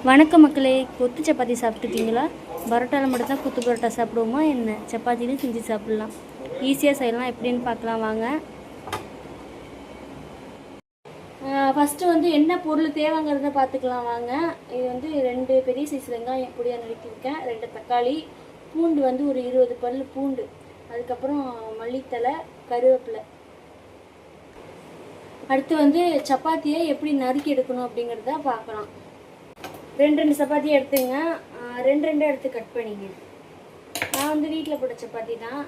வணக்கம் மக்களே, கொத்து சப்பாத்தி சாப்பிட்டுருக்கீங்களா? பரோட்டாவில் மட்டும் தான் கொத்து பரோட்டா சாப்பிடுவோமா என்ன? சப்பாத்தியும் செஞ்சு சாப்பிட்லாம். ஈஸியாக செய்யலாம். எப்படின்னு பார்க்கலாம் வாங்க. ஃபஸ்ட்டு வந்து என்ன பொருள் தேவைங்கிறத பார்த்துக்கலாம் வாங்க. இது வந்து 2 பெரிய சைஸ் வெங்காயம் பொடியாக நறுக்கியிருக்கேன், 2 தக்காளி, பூண்டு வந்து ஒரு 20 பல் பூண்டு, அதுக்கப்புறம் மல்லித்தலை, கருவேப்பிலை. அடுத்து வந்து சப்பாத்தியை எப்படி நறுக்கி எடுக்கணும் அப்படிங்கிறத பார்க்கலாம். 2 சப்பாத்தி எடுத்துங்க, 2 எடுத்து கட் பண்ணிங்க. நான் வந்து வீட்டில் போட்ட சப்பாத்தி தான்,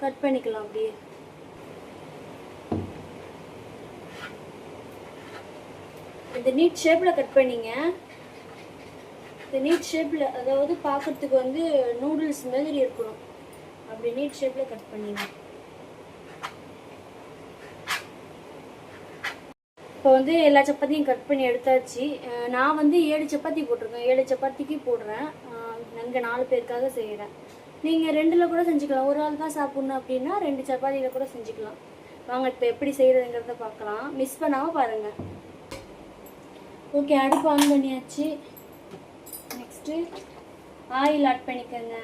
கட் பண்ணிக்கலாம். அப்படியே இந்த நீட் ஷேப்பில் கட் பண்ணிங்க. இந்த நீட் ஷேப்பில், அதாவது பார்க்குறதுக்கு வந்து நூடுல்ஸ் மாதிரி இருக்கணும். அப்படி நீட் ஷேப்பில் கட் பண்ணிங்க. இப்போ வந்து எல்லா சப்பாத்தியும் கட் பண்ணி எடுத்தாச்சு. நான் வந்து 7 சப்பாத்தி போட்டிருக்கேன். 7 சப்பாத்திக்கு போடுறேன். நாங்கள் 4 பேருக்காக செய்கிறேன். நீங்கள் 2 கூட செஞ்சுக்கலாம். ஒரு ஆள் தான் சாப்பிட்ணும் அப்படின்னா 2 சப்பாத்தியில் கூட செஞ்சுக்கலாம். வாங்க இப்போ எப்படி செய்கிறதுங்கிறத பார்க்கலாம். மிஸ் பண்ணாமல் பாருங்கள். ஓகே, அடுப்பு ஆன் பண்ணியாச்சு. நெக்ஸ்ட்டு ஆயில் ஆட் பண்ணிக்கோங்க.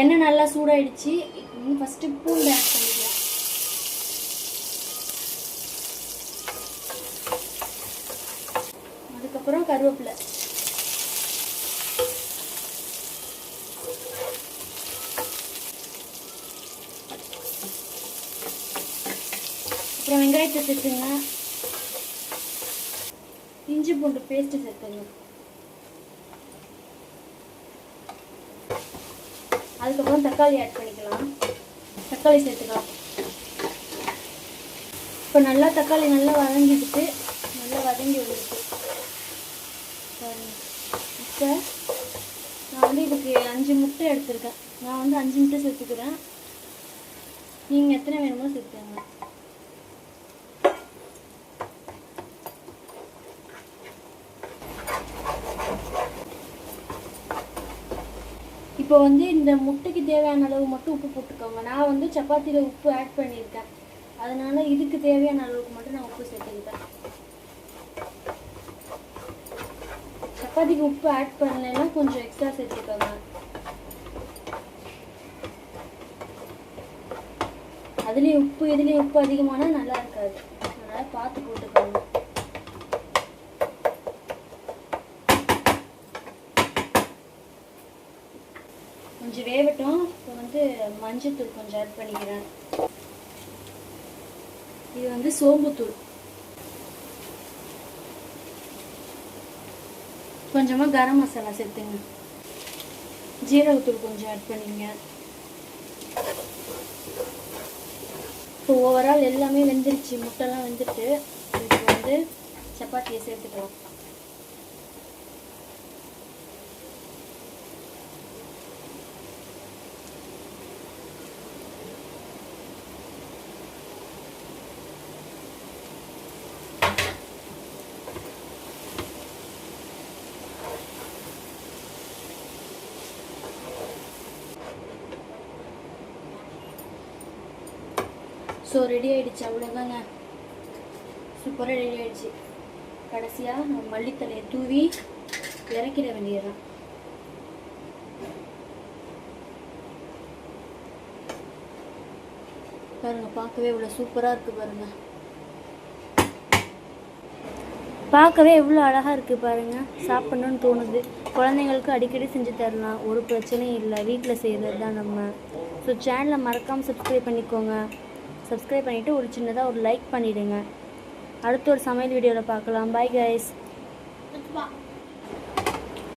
எண்ணெய் நல்லா சூடாயிடுச்சு. ஃபஸ்ட்டு பூண்டு ஆட் பண்ணிக்கலாம். அதுக்கப்புறம் கருவேப்பிலை, அப்புறம் வெங்காயத்தை சேர்த்துங்க. இஞ்சி பூண்டு பேஸ்ட்டு சேர்த்துங்க. அதுக்கப்புறம் தக்காளி ஆட் பண்ணிக்கலாம். தக்காளி சேர்த்துக்கலாம். இப்போ நல்லா தக்காளி நல்லா வதங்கிட்டு, நல்லா வதங்கி வந்துருக்கு. இப்போ நான் வந்து இதுக்கு 5 முட்டை எடுத்திருக்கேன். நான் வந்து 5 முட்டை சேர்த்துக்கிறேன். நீங்கள் எத்தனை வேணுமோ சேர்த்துங்க. இப்போ வந்து இந்த முட்டைக்கு தேவையான அளவு மட்டும் உப்பு போட்டுக்கோங்க. நான் வந்து சப்பாத்தியில் உப்பு ஆட் பண்ணியிருக்கேன், அதனால இதுக்கு தேவையான அளவுக்கு மட்டும் நான் உப்பு சேர்த்துக்கிட்டேன். சப்பாத்திக்கு உப்பு ஆட் பண்ணலைன்னா கொஞ்சம் எக்ஸ்ட்ரா சேர்த்துக்கோங்க. அதுலேயும் உப்பு இதுலேயும் உப்பு அதிகமானால் நல்லா இருக்காது, அதனால் பார்த்து போட்டுக்கோங்க. கொஞ்சம் வேகட்டும். இப்போ வந்து மஞ்சத்தூள் கொஞ்சம் ஆட் பண்ணிக்கிறேன். இது வந்து சோம்புத்தூள், கொஞ்சமாக கரம் மசாலா சேர்த்துங்க. ஜீரகத்தூள் கொஞ்சம் ஆட் பண்ணிங்க. இப்போ ஓவரால் எல்லாமே வெந்துருச்சு, முட்டைலாம் வெந்துட்டு. இப்போ வந்து சப்பாத்தியை சேர்த்துக்கலாம். ஸோ ரெடி ஆகிடுச்சு, அவ்வளோதாங்க. சூப்பராக ரெடி ஆகிடுச்சு. கடைசியாக நம்ம மல்லித்தலையை தூவி இறக்கிட வேண்டியதுதான். பாருங்கள், பார்க்கவே இவ்வளோ சூப்பராக இருக்குது பாருங்கள். பார்க்கவே எவ்வளோ அழகாக இருக்குது பாருங்கள். சாப்பிட்ணுன்னு தோணுது. குழந்தைங்களுக்கு அடிக்கடி செஞ்சு தரலாம், ஒரு பிரச்சனையும் இல்லை. வீட்டில் செய்கிறது தான் நம்ம. ஸோ சேனலை மறக்காமல் சப்ஸ்கிரைப் பண்ணிக்கோங்க. சப்ஸ்கிரைப் பண்ணிவிட்டு ஒரு சின்னதாக ஒரு லைக் பண்ணிவிடுங்க. அடுத்த ஒரு சமையல் வீடியோவில் பார்க்கலாம். Bye guys.